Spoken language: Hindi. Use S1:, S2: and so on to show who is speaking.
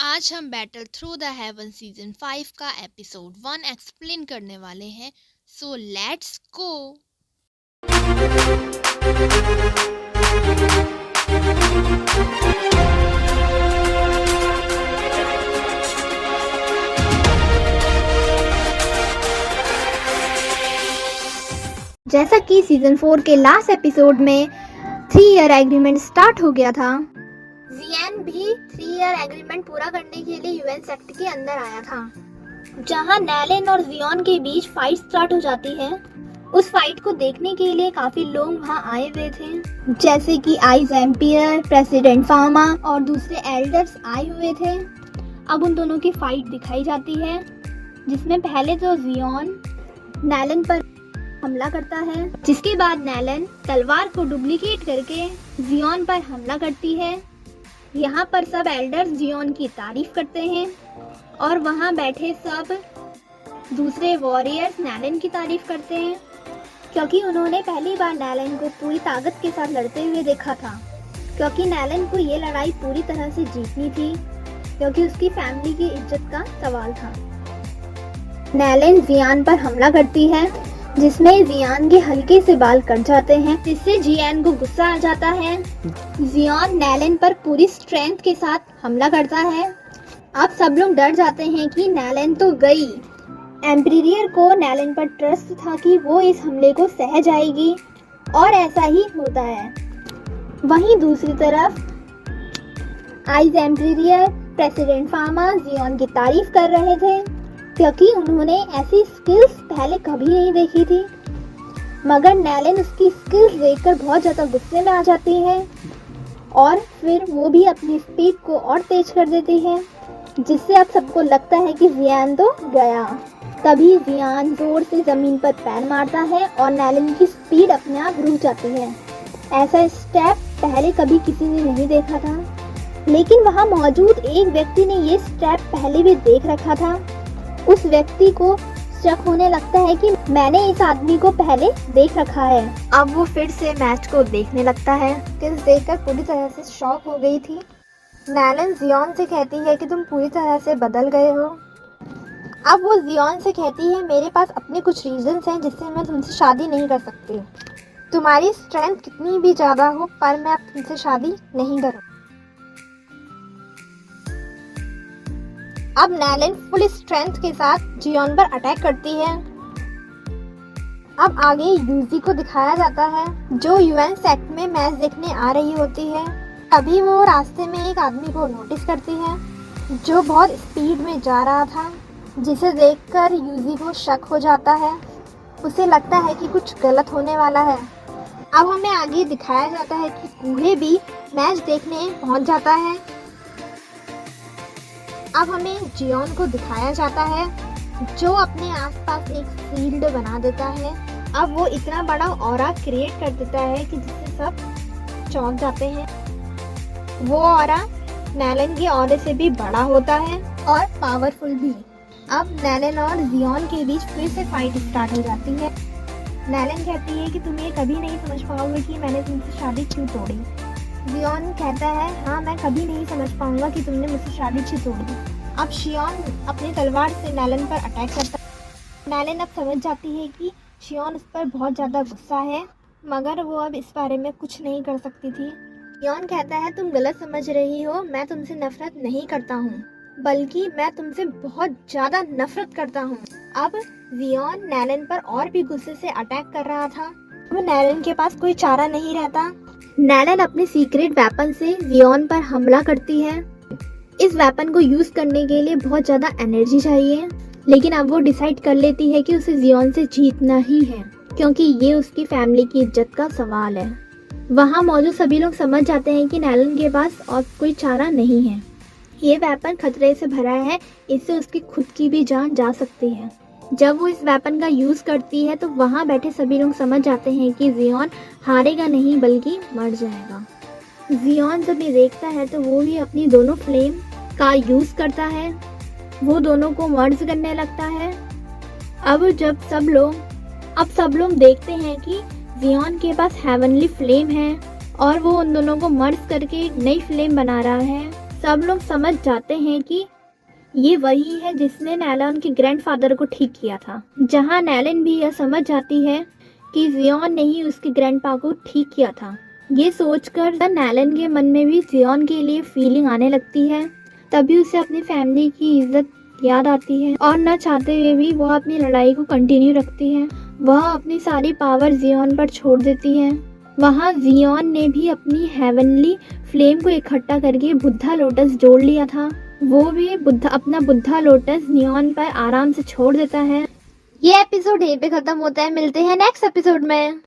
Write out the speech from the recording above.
S1: आज हम battle through the haven season 5 का एपिसोड 1 एक्सप्लेन करने वाले हैं। So let's go.
S2: जैसा कि सीजन 4 के लास्ट एपिसोड में 3 ईयर एग्रीमेंट स्टार्ट हो गया था, जियान भी 3 ईयर एग्रीमेंट पूरा करने के लिए यूएन सेक्ट के अंदर आया था, जहां नैलन और जियोन के बीच फाइट स्टार्ट हो जाती है। उस फाइट को देखने के लिए काफी लोग वहां आए हुए थे, जैसे कि आइज एम्पियर, प्रेसिडेंट फार्मा और दूसरे एल्डर्स आए हुए थे। अब उन दोनों की फाइट दिखाई जाती है, जिसमें पहले तो जियोन नैलन पर हमला करता है, जिसके बाद नैलन तलवार को डुप्लीकेट करके जियोन पर हमला करती है। यहाँ पर सब एल्डर्स जियोन की तारीफ करते हैं और वहाँ बैठे सब दूसरे वॉरियर्स नैलन की तारीफ करते हैं, क्योंकि उन्होंने पहली बार नैलन को पूरी ताकत के साथ लड़ते हुए देखा था। क्योंकि नैलन को ये लड़ाई पूरी तरह से जीतनी थी, क्योंकि उसकी फैमिली की इज्जत का सवाल था। नैलन जियान पर हमला करती है, जिसमें जियान के हल्के से बाल कट जाते हैं, जिससे जियान को गुस्सा आ जाता है। जियान नैलन पर पूरी स्ट्रेंथ के साथ हमला करता है। अब सब लोग डर जाते हैं कि नैलन तो गई। एम्पीरियर को नैलन पर ट्रस्ट था कि वो इस हमले को सह जाएगी, और ऐसा ही होता है। वहीं दूसरी तरफ आइज एम्पीरियर, प्रेसिडेंट फार्मा जियोन की तारीफ कर रहे थे, क्योंकि उन्होंने ऐसी स्किल्स पहले कभी नहीं देखी थी। मगर नैलन उसकी स्किल्स देखकर बहुत ज़्यादा गुस्से में आ जाती है, और फिर वो भी अपनी स्पीड को और तेज कर देती है, जिससे अब सबको लगता है कि जियान तो गया। तभी जियान जोर से ज़मीन पर पैर मारता है और नैलन की स्पीड अपने आप रुक जाती है। ऐसा स्टेप पहले कभी किसी ने नहीं देखा था, लेकिन वहाँ मौजूद एक व्यक्ति ने ये स्टेप पहले भी देख रखा था। उस व्यक्ति को शक होने लगता है कि मैंने इस आदमी को पहले देख रखा है। अब वो फिर से मैच को देखने लगता है। किस देखकर पूरी तरह से शॉक हो गई थी। नैलन जियोन से कहती है कि तुम पूरी तरह से बदल गए हो। अब वो जियोन से कहती है, मेरे पास अपने कुछ रीजंस हैं जिससे मैं तुमसे शादी नहीं कर सकती। तुम्हारी स्ट्रेंथ कितनी भी ज़्यादा हो, पर मैं अब तुमसे शादी नहीं करूँ। अब नैलन फुल स्ट्रेंथ के साथ जियोन पर अटैक करती है। अब आगे यूजी को दिखाया जाता है, जो यूएन सेक्ट में मैच देखने आ रही होती है। अभी वो रास्ते में एक आदमी को नोटिस करती है, जो बहुत स्पीड में जा रहा था, जिसे देखकर यूजी को शक हो जाता है। उसे लगता है कि कुछ गलत होने वाला है। अब हमें आगे दिखाया जाता है कि कूहे भी मैच देखने पहुंच जाता है। अब हमें जियोन को दिखाया जाता है, जो अपने आसपास एक फील्ड बना देता है। अब वो इतना बड़ा ऑरा क्रिएट कर देता है कि जिससे सब चौंक जाते हैं। वो ऑरा नैलन के ऑरे से भी बड़ा होता है और पावरफुल भी। अब नैलन और जियोन के बीच फिर से फाइट स्टार्ट हो जाती है। नैलन कहती है कि तुम ये कभी नहीं समझ पाओगे कि मैंने तुमसे शादी क्यों तोड़ी। जियोन कहता है, हाँ मैं कभी नहीं समझ पाऊंगा कि तुमने मुझसे शादी क्यों तोड़ी। अब शियोन अपनी तलवार से नैलन पर अटैक करता है। नैलन अब समझ जाती है कि शियोन उस पर बहुत ज़्यादा गुस्सा है, मगर वो अब इस बारे में कुछ नहीं कर सकती थी। शियोन कहता है, तुम गलत समझ रही हो, मैं तुमसे नफरत नहीं करता हूँ, बल्कि मैं तुमसे बहुत ज़्यादा नफरत करता हूँ। अब जियोन नैलन पर और भी गुस्से से अटैक कर रहा था। अब नैलन के पास कोई चारा नहीं रहता। नैलन अपने सीक्रेट वेपन से जियोन पर हमला करती है। इस वेपन को यूज करने के लिए बहुत ज्यादा एनर्जी चाहिए, लेकिन अब वो डिसाइड कर लेती है कि उसे जियोन से जीतना ही है, क्योंकि ये उसकी फैमिली की इज्जत का सवाल है। वहाँ मौजूद सभी लोग समझ जाते हैं कि नैलन के पास और कोई चारा नहीं है। ये वेपन खतरे से भरा है, इससे उसकी खुद की भी जान जा सकती है। जब वो इस वेपन का यूज करती है तो वहाँ बैठे सभी लोग समझ जाते हैं कि जियोन हारेगा नहीं बल्कि मर जाएगा। जियोन जब ये देखता है तो वो भी अपनी दोनों फ्लेम का यूज करता है। वो दोनों को मर्ज करने लगता है। अब सब लोग देखते हैं कि जियोन के पास हेवनली फ्लेम है और वो उन दोनों को मर्ज करके एक नई फ्लेम बना रहा है। सब लोग समझ जाते हैं कि ये वही है जिसने नैलन के ग्रैंडफादर को ठीक किया था। जहां नैलन भी यह समझ जाती है कि जियोन ने ही उसके ग्रैंडपा को ठीक किया था। ये सोचकर नैलन के मन में भी जियोन के लिए फीलिंग आने लगती है। तभी उसे अपनी फैमिली की इज्जत याद आती है और न चाहते हुए भी वह अपनी लड़ाई को कंटिन्यू रखती है। वह अपनी सारी पावर जियोन पर छोड़ देती है। वहाँ जियोन ने भी अपनी हेवनली फ्लेम को इकट्ठा करके बुद्धा लोटस जोड़ लिया था। वो भी अपना बुद्धा लोटस नियॉन पर आराम से छोड़ देता है। ये एपिसोड यहीं पे खत्म होता है। मिलते हैं नेक्स्ट एपिसोड में।